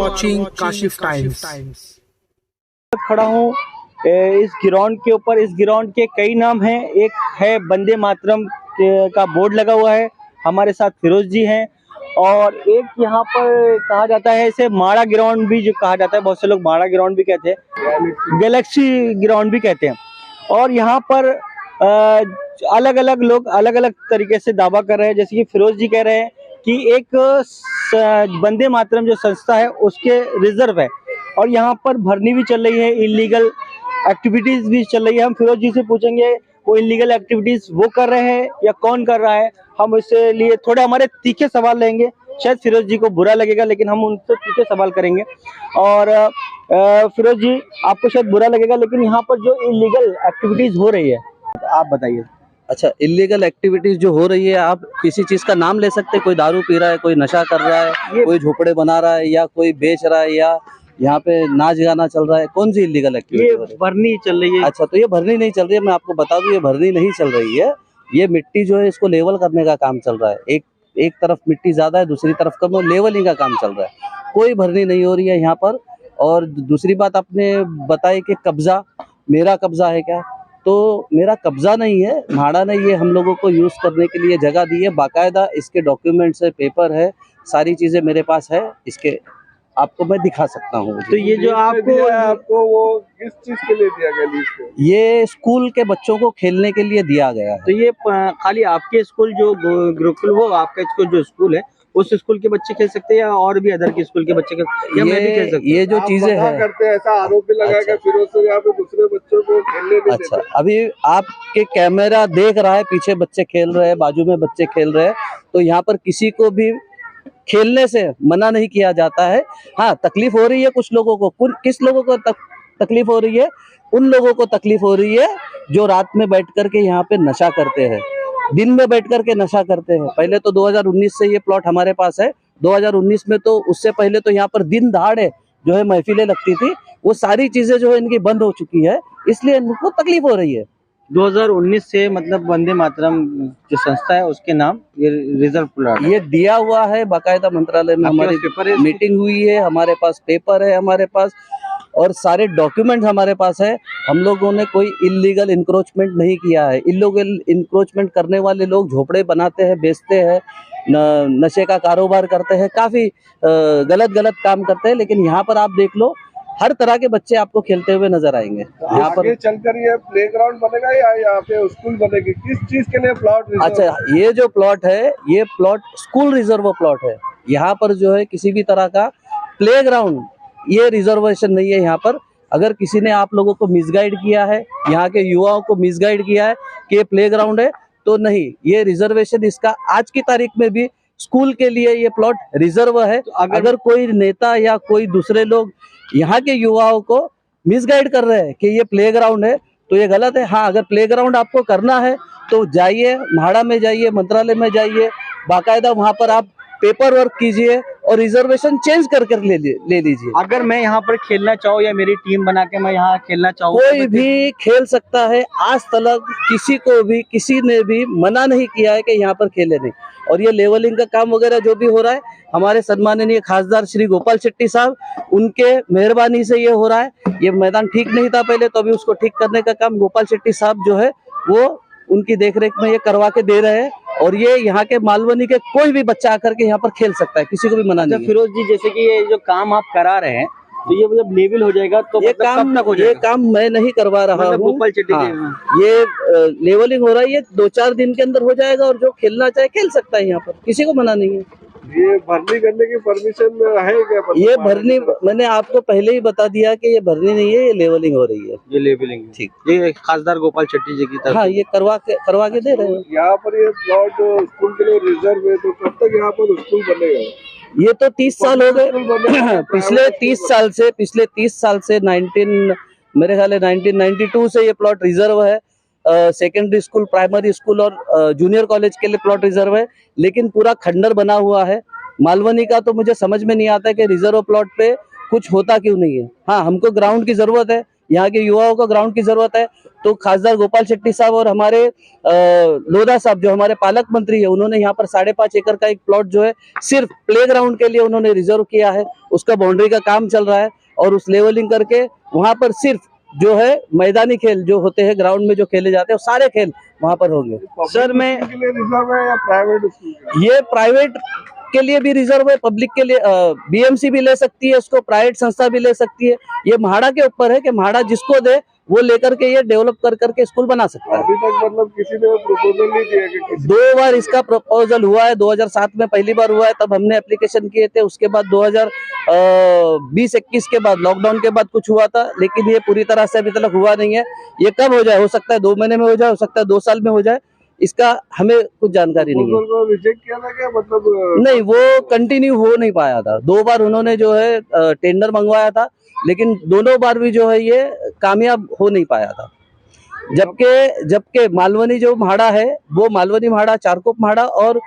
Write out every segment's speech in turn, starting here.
watching Kashif Times. खड़ा हूँ इस ग्राउंड के ऊपर। इस ग्राउंड के कई नाम हैं। एक है वंदे मातरम का बोर्ड लगा हुआ है, हमारे साथ फिरोज जी हैं। और एक यहाँ पर कहा जाता है इसे माड़ा ग्राउंड भी जो कहा जाता है, बहुत से लोग माड़ा ग्राउंड भी कहते हैं, गैलेक्सी ग्राउंड भी कहते हैं। और यहाँ पर अलग अलग लोग अलग अलग तरीके से दावा कर रहे हैं। जैसे कि फिरोज जी कह रहे हैं कि एक वंदे मातरम जो संस्था है उसके रिजर्व है और यहाँ पर भरनी भी चल रही है, इलीगल एक्टिविटीज भी चल रही है। हम फिरोज जी से पूछेंगे वो इलीगल एक्टिविटीज वो कर रहे हैं या कौन कर रहा है। हम इससे लिए थोड़े हमारे तीखे सवाल लेंगे, शायद फिरोज जी को बुरा लगेगा लेकिन हम उनसे तीखे सवाल करेंगे। और फिरोज जी, आपको शायद बुरा लगेगा लेकिन यहाँ पर जो इलीगल एक्टिविटीज हो रही है आप बताइए। अच्छा, इलीगल एक्टिविटीज जो हो रही है, आप किसी चीज का नाम ले सकते हैं? कोई दारू पी रहा है, कोई नशा कर रहा है, कोई झोपड़े बना रहा है, या कोई बेच रहा है, या यहाँ पे नाच गाना चल रहा है? कौन सी इलीगल एक्टिविटी हो रही है? भरनी चल रही है। अच्छा, तो ये भरनी नहीं चल रही है। मैं आपको बता दूं, ये भरनी नहीं चल रही है। ये मिट्टी जो है इसको लेवल करने का काम चल रहा है। एक तरफ मिट्टी ज्यादा है, दूसरी तरफ कम है, लेवलिंग का काम चल रहा है। कोई भरनी नहीं हो रही है यहाँ पर। और दूसरी बात आपने बताई कि कब्जा, मेरा कब्जा है क्या? तो मेरा कब्जा नहीं है, भाड़ा नहीं है। हम लोगों को यूज करने के लिए जगह दी है, बाकायदा इसके डॉक्यूमेंट्स है, पेपर है, सारी चीजें मेरे पास है। इसके आपको मैं दिखा सकता हूँ। तो ये जो आपको वो किस चीज के लिए दिया गया लीज पे? ये स्कूल के बच्चों को खेलने के लिए दिया गया है। तो ये खाली आपके स्कूल जो गुरुकुल वो आपका स्कूल जो स्कूल है उस स्कूल के बच्चे खेल सकते हैं या और भी अदर के स्कूल के बच्चे या मैं भी खेल सकता हूं? ये जो चीजें हैं करते हैं, ऐसा आरोप लगाया गया फिरोज से यहाँ पे दूसरे बच्चों को खेलने नहीं अच्छा, देते। अभी आपके कैमरा देख रहा है, पीछे बच्चे खेल रहे हैं, बाजू में बच्चे खेल रहे हैं। तो यहाँ पर किसी को भी खेलने से मना नहीं किया जाता है। हाँ, तकलीफ हो रही है कुछ लोगों को। किस लोगों को तकलीफ हो रही है? उन लोगों को तकलीफ हो रही है जो रात में बैठ करके यहाँ पे नशा करते हैं, दिन में बैठ करके नशा करते हैं। पहले तो 2019 से ये प्लॉट हमारे पास है। 2019 में तो उससे पहले तो यहाँ पर दिन दहाड़े जो है महफिलें लगती थी। वो सारी चीजें जो है इनकी बंद हो चुकी है, इसलिए इनको तकलीफ हो रही है। 2019 से मतलब वंदे मातरम जो संस्था है उसके नाम ये रिजर्व प्लॉट ये दिया हुआ है, बाकायदा मंत्रालय में हमारी मीटिंग हुई है, हमारे पास पेपर है, हमारे पास और सारे डॉक्यूमेंट हमारे पास है। हम लोगों ने कोई इलीगल इंक्रोचमेंट नहीं किया है। इलीगल इंक्रोचमेंट करने वाले लोग झोपड़े बनाते हैं, बेचते हैं, नशे का कारोबार करते हैं, काफी गलत काम करते हैं। लेकिन यहाँ पर आप देख लो, हर तरह के बच्चे आपको खेलते हुए नजर आएंगे। यहाँ पर चलकर ये प्लेग्राउंड बनेगा या यहाँ पे स्कूल बनेगी? किस चीज के लिए प्लॉट? अच्छा, ये जो प्लॉट है ये प्लॉट स्कूल रिजर्व प्लॉट है। यहाँ पर जो है किसी भी तरह का प्लेग्राउंड ये रिजर्वेशन नहीं है। यहाँ पर अगर किसी ने आप लोगों को मिसगाइड किया है, यहाँ के युवाओं को मिसगाइड किया है कि ये प्लेग्राउंड है, तो नहीं, ये रिजर्वेशन इसका आज की तारीख में भी स्कूल के लिए ये प्लॉट रिजर्व है। तो अगर कोई नेता या कोई दूसरे लोग यहाँ के युवाओं को मिसगाइड कर रहे हैं कि ये प्लेग्राउंड है, तो ये गलत है। हाँ, अगर प्लेग्राउंड आपको करना है तो जाइए, म्हाड़ा में जाइए, मंत्रालय में जाइए, बाकायदा वहाँ पर आप पेपर वर्क कीजिए और रिजर्वेशन चेंज कर ले लीजिए। अगर मैं यहाँ पर खेलना चाहूँ या मेरी टीम बना के मैं यहाँ खेलना चाहूँ, कोई भी खेल सकता है। आज तक किसी को भी किसी ने भी मना नहीं किया है कि यहाँ पर खेले नहीं। और ये लेवलिंग का काम वगैरह जो भी हो रहा है, हमारे सम्माननीय खासदार श्री गोपाल शेट्टी साहब, उनके मेहरबानी से ये हो रहा है। ये मैदान ठीक नहीं था पहले, तो अभी उसको ठीक करने का काम गोपाल शेट्टी साहब जो है वो उनकी देखरेख में ये करवा के दे रहे हैं। और ये यहाँ के मालवनी के कोई भी बच्चा आकर के यहाँ पर खेल सकता है, किसी को भी मना नहीं है। फिरोज जी, जैसे कि ये जो काम आप करा रहे हैं, तो ये जब लेवल हो जाएगा तो ये काम कब तक हो जाएगा? ये काम मैं नहीं करवा रहा हूँ। गोपाल शेट्टी ये लेवलिंग हो रहा है, ये 2-4 दिन के अंदर हो जाएगा। और जो खेलना चाहे खेल सकता है, यहाँ पर किसी को मना नहीं है। ये भरनी करने की परमिशन है क्या? ये भरनी मैंने आपको पहले ही बता दिया कि ये भरनी नहीं है, ये लेवलिंग हो रही है। ये लेवलिंग ठीक, ये खासदार गोपाल शेट्टी जी की तरफ। हाँ, ये करवा के दे रहे हैं। यहाँ पर ये प्लॉट स्कूल के लिए रिजर्व है, तो कब तक यहाँ पर स्कूल बनेगा? ये तो 30 साल हो गए। पिछले 30 साल से 19 मेरे ख्याल है 1992 से ये प्लॉट रिजर्व है। सेकेंडरी स्कूल, प्राइमरी स्कूल और जूनियर कॉलेज के लिए प्लॉट रिजर्व है। लेकिन पूरा खंडर बना हुआ है। मालवनी का तो मुझे समझ में नहीं आता कि रिजर्व प्लॉट पे कुछ होता क्यों नहीं है। हाँ, हमको ग्राउंड की जरूरत है, यहाँ के युवाओं को ग्राउंड की जरूरत है। तो खासदार गोपाल शेट्टी साहब और हमारे लोधा साहब जो हमारे पालक मंत्री है, उन्होंने यहाँ पर 5.5 एकड़ का एक प्लॉट जो है सिर्फ प्ले ग्राउंड के लिए उन्होंने रिजर्व किया है। उसका बाउंड्री का काम चल रहा है और उस लेवलिंग करके वहां पर सिर्फ जो है मैदानी खेल जो होते हैं, ग्राउंड में जो खेले जाते हैं, सारे खेल वहां पर होंगे। सर मैं के लिए रिजर्व है या प्राइवेट स्कूल के लिए? ये प्राइवेट के लिए भी रिजर्व है, पब्लिक के लिए बीएमसी भी ले सकती है उसको, प्राइवेट संस्था भी ले सकती है। ये म्हाडा के ऊपर है कि म्हाडा जिसको दे वो लेकर के ये डेवलप कर करके स्कूल बना सकता है। अभी तक मतलब किसी ने प्रपोजल नहीं दिया कि किसी 2 बार इसका प्रपोजल हुआ है। 2007 में पहली बार हुआ है, तब हमने एप्लीकेशन किए थे। उसके बाद 2020-21 के बाद लॉकडाउन के बाद कुछ हुआ था, लेकिन ये पूरी तरह से अभी तक हुआ नहीं है। ये कब हो जाए, हो सकता है 2 महीने में हो जाए, हो सकता है 2 साल में हो जाए, इसका हमें कुछ जानकारी नहीं है। प्रपोजल को रिजेक्ट किया था क्या? मतलब नहीं, वो कंटिन्यू हो नहीं पाया था। 2 बार उन्होंने जो है टेंडर मंगवाया था, लेकिन दोनों बार भी जो है ये कामयाब हो नहीं पाया था। जबकि मालवनी जो म्हाडा है, वो मालवनी म्हाडा, चारकोप म्हाडा और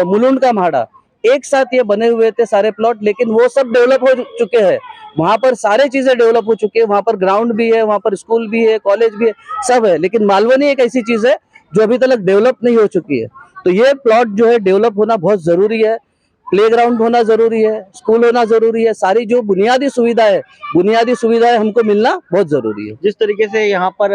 मुलुंड का म्हाडा एक साथ ये बने हुए थे सारे प्लॉट, लेकिन वो सब डेवलप हो चुके हैं। वहां पर सारे चीजें डेवलप हो चुकी है। वहां पर ग्राउंड भी है, वहां पर स्कूल भी है, कॉलेज भी है, सब है। लेकिन मालवनी एक ऐसी चीज है जो अभी तक डेवलप नहीं हो चुकी है। तो ये प्लॉट जो है डेवलप होना बहुत जरूरी है। प्लेग्राउंड होना जरूरी है, स्कूल होना जरूरी है, सारी जो बुनियादी सुविधाएं हमको मिलना बहुत जरूरी है। जिस तरीके से यहाँ पर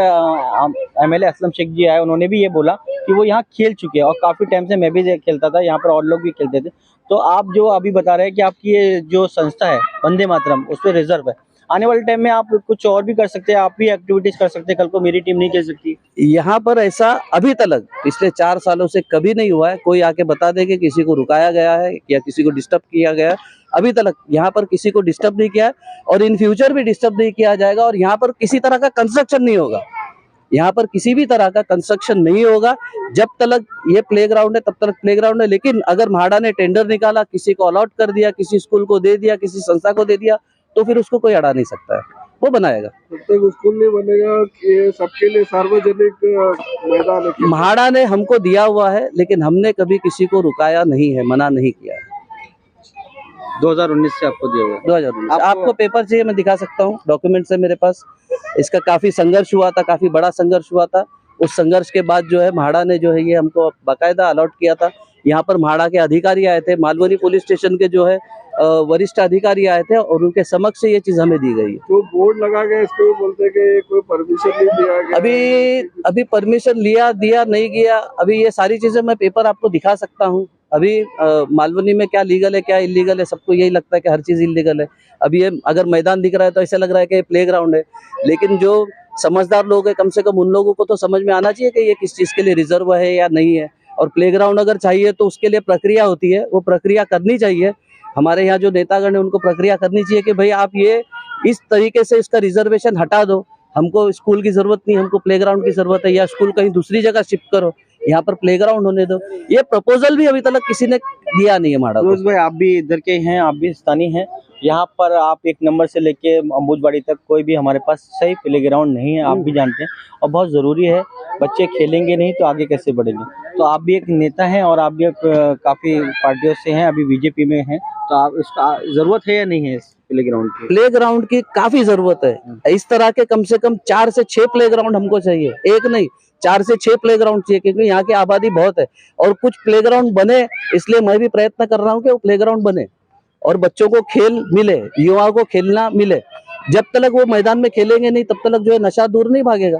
एमएलए असलम शेख जी आए, उन्होंने भी ये बोला कि वो यहाँ खेल चुके हैं और काफी टाइम से मैं भी खेलता था, यहाँ पर और लोग भी खेलते थे। तो आप जो अभी बता रहे हैं कि आपकी ये जो संस्था है वंदे मातरम, उस पर रिजर्व है, आने वाले टाइम में आप कुछ और भी कर सकते हैं, आप भी एक्टिविटीज कर सकते हैं, कल को मेरी टीम नहीं खेल सकती। यहाँ पर ऐसा अभी तक पिछले 4 सालों से कभी नहीं हुआ है। कोई आके बता दे कि किसी को रुकाया गया है या किसी को डिस्टर्ब किया गया है। अभी तक यहाँ पर किसी को डिस्टर्ब नहीं किया है और इन फ्यूचर भी डिस्टर्ब नहीं किया जाएगा। और यहाँ पर किसी तरह का कंस्ट्रक्शन नहीं होगा, यहाँ पर किसी भी तरह का कंस्ट्रक्शन नहीं होगा। जब तक ये प्लेग्राउंड है तब तक प्लेग्राउंड है। लेकिन अगर म्हाडा ने टेंडर निकाला, किसी को अलॉट कर दिया, किसी स्कूल को दे दिया, किसी संस्था को दे दिया, तो फिर उसको कोई अड़ा नहीं सकता है, वो बनाएगा। जब तक स्कूल नहीं बनेगा ये सबके लिए सार्वजनिक मैदान है। म्हाडा ने हमको दिया हुआ है, लेकिन हमने कभी किसी को रुकाया नहीं है, मना नहीं किया है। 2019 से आपको दिया हुआ है। 2019 आपको पेपर चाहिए, मैं दिखा सकता हूँ, डॉक्यूमेंट्स है मेरे पास। इसका काफी संघर्ष हुआ था, काफी बड़ा संघर्ष हुआ था। उस संघर्ष के बाद जो है म्हाडा ने जो है ये हमको बाकायदा अलॉट किया था। यहाँ पर म्हाडा के अधिकारी आए थे, मालवनी पुलिस स्टेशन के जो है वरिष्ठ अधिकारी आए थे और उनके समक्ष ये चीज हमें दी गई है। तो बोर्ड लगा गया, इसको बोलते कि कोई परमिशन नहीं दिया गया। अभी परमिशन लिया, दिया, नहीं गया, अभी ये सारी चीजें मैं पेपर आपको दिखा सकता हूँ। अभी मालवनी में क्या लीगल है क्या इलीगल है, सबको यही लगता है कि हर चीज इलीगल है। अभी ये अगर मैदान दिख रहा है तो ऐसा लग रहा है कि ये प्ले ग्राउंड है, लेकिन जो समझदार लोग हैं, कम से कम उन लोगों को तो समझ में आना चाहिए कि ये किस चीज के लिए रिजर्व है या नहीं है। और प्लेग्राउंड अगर चाहिए तो उसके लिए प्रक्रिया होती है, वो प्रक्रिया करनी चाहिए। हमारे यहाँ जो नेतागण है उनको प्रक्रिया करनी चाहिए कि भाई आप ये इस तरीके से इसका रिजर्वेशन हटा दो, हमको स्कूल की जरूरत नहीं, हमको प्लेग्राउंड की जरूरत है, या स्कूल कहीं दूसरी जगह शिफ्ट करो, यहाँ पर प्लेग्राउंड होने दो। ये प्रपोजल भी अभी तक किसी ने दिया नहीं है म्हाडा को। फिरोज भाई, आप भी इधर के हैं, आप भी स्थानीय हैं। यहाँ पर आप 1 नंबर से लेके अम्बुजबाड़ी तक कोई भी हमारे पास सही प्लेग्राउंड नहीं है, आप भी जानते हैं, और बहुत ज़रूरी है। बच्चे खेलेंगे नहीं तो आगे कैसे बढ़ेंगे। तो आप भी एक नेता हैं और आप भी काफ़ी पार्टियों से हैं, अभी बीजेपी में हैं, तो आप इसका ज़रूरत है या नहीं है इस प्लेग्राउंड की? प्लेग्राउंड की काफी जरूरत है। इस तरह के कम से कम 4 से 6 प्लेग्राउंड हमको चाहिए, एक नहीं 4 से 6 प्लेग्राउंड चाहिए, क्योंकि यहाँ की आबादी बहुत है। और कुछ प्लेग्राउंड बने, इसलिए मैं भी प्रयत्न कर रहा हूँ कि वो प्लेग्राउंड बने और बच्चों को खेल मिले, युवाओं को खेलना मिले। जब तक वो मैदान में खेलेंगे नहीं तब तक जो है नशा दूर नहीं भागेगा।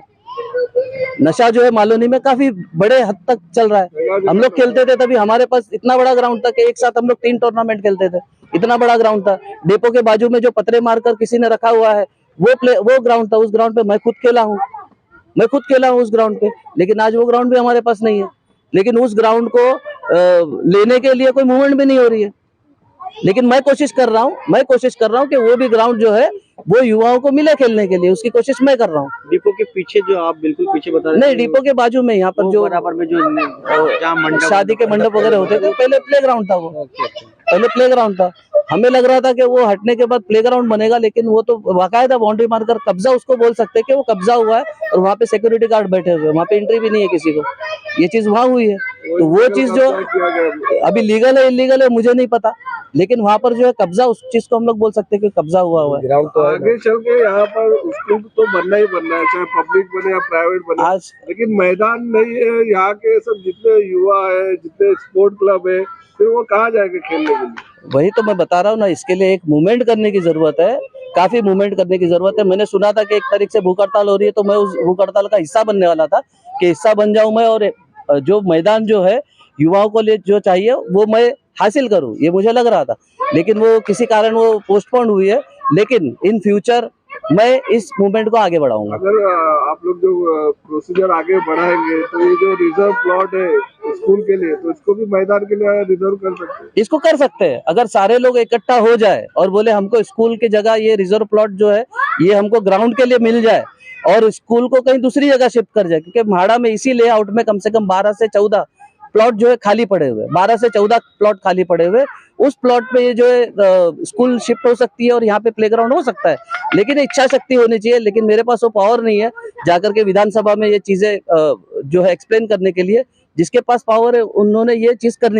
नशा जो है मालवनी में काफी बड़े हद तक चल रहा है। हम लोग खेलते थे तभी हमारे पास इतना बड़ा ग्राउंड था कि एक साथ हम लोग 3 टूर्नामेंट खेलते थे, इतना बड़ा ग्राउंड था। डेपो के बाजू में जो पतरे मारकर किसी ने रखा हुआ है वो ग्राउंड था। उस ग्राउंड पे मैं खुद खेला हूँ उस ग्राउंड पे, लेकिन आज वो ग्राउंड भी हमारे पास नहीं है। लेकिन उस ग्राउंड को लेने के लिए कोई मूवमेंट भी नहीं हो रही है। लेकिन मैं कोशिश कर रहा हूँ कि वो भी ग्राउंड जो है वो युवाओं को मिले खेलने के लिए, उसकी कोशिश मैं कर रहा हूँ। डिपो के पीछे जो आप बिल्कुल पीछे बता रहे नहीं, डिपो के बाजू में यहाँ पर जो बराबर में जो जहाँ मंडप शादी के मंडप वगैरह होते थे, पहले प्लेग्राउंड था, वो पहले प्लेग्राउंड था। हमें लग रहा था कि वो हटने के बाद प्लेग्राउंड बनेगा, लेकिन वो तो बाकायदा बाउंड्री मारकर कब्जा, उसको बोल सकते हैं कि वो कब्जा हुआ है और वहाँ पे सिक्योरिटी गार्ड बैठे हुए हैं, वहाँ पे एंट्री भी नहीं है किसी को। ये चीज वहाँ हुई है। तो वो चीज जो अभी लीगल है इलीगल है मुझे नहीं पता, लेकिन वहाँ पर जो है कब्जा, उस चीज को हम लोग बोल सकते हैं कि कब्जा हुआ है। ग्राउंड तो आगे चल के यहाँ पर स्कूल तो बनना ही बनना है, चाहे पब्लिक बने या प्राइवेट बने। आज लेकिन मैदान नहीं है, यहाँ के सब जितने युवा है, जितने स्पोर्ट क्लब है, फिर वो कहाँ जाएंगे खेलने के लिए? वही तो मैं बता रहा हूँ ना, इसके लिए एक मूवमेंट करने की जरूरत है, काफी मूवमेंट करने की जरूरत है। मैंने सुना था कि 1 तारीख से भूख हड़ताल हो रही है, तो मैं उस भूख हड़ताल का हिस्सा बनने वाला था कि हिस्सा बन जाऊं मैं, और जो मैदान जो है युवाओं को लिए जो चाहिए वो मैं हासिल करूं, ये मुझे लग रहा था। लेकिन वो किसी कारण वो पोस्टपोन हुई है, लेकिन इन फ्यूचर मैं इस मूवमेंट को आगे बढ़ाऊंगा। अगर आप लोग जो प्रोसीजर आगे बढ़ाएंगे तो ये जो रिजर्व प्लॉट है स्कूल के लिए, तो इसको भी मैदान के लिए रिजर्व कर सकते हैं? इसको कर सकते हैं, अगर सारे लोग इकट्ठा हो जाए और बोले हमको स्कूल की जगह ये रिजर्व प्लॉट जो है ये हमको ग्राउंड के लिए मिल जाए और स्कूल को कहीं दूसरी जगह शिफ्ट कर जाए, क्योंकि म्हाड़ा में इसी लेआउट में कम से कम 12 से 14 प्लॉट जो है खाली पड़े हुए, 12 से 14 प्लॉट खाली पड़े हुए। उस प्लॉट पे ये जो है स्कूल शिफ्ट हो सकती है और यहाँ पे प्लेग्राउंड हो सकता है, लेकिन इच्छा शक्ति होनी चाहिए। लेकिन मेरे पास वो पावर नहीं है जाकर के विधानसभा में ये चीजें जो है एक्सप्लेन करने के लिए। जिसके पास पावर है उन्होंने ये चीज करनी चाहिए।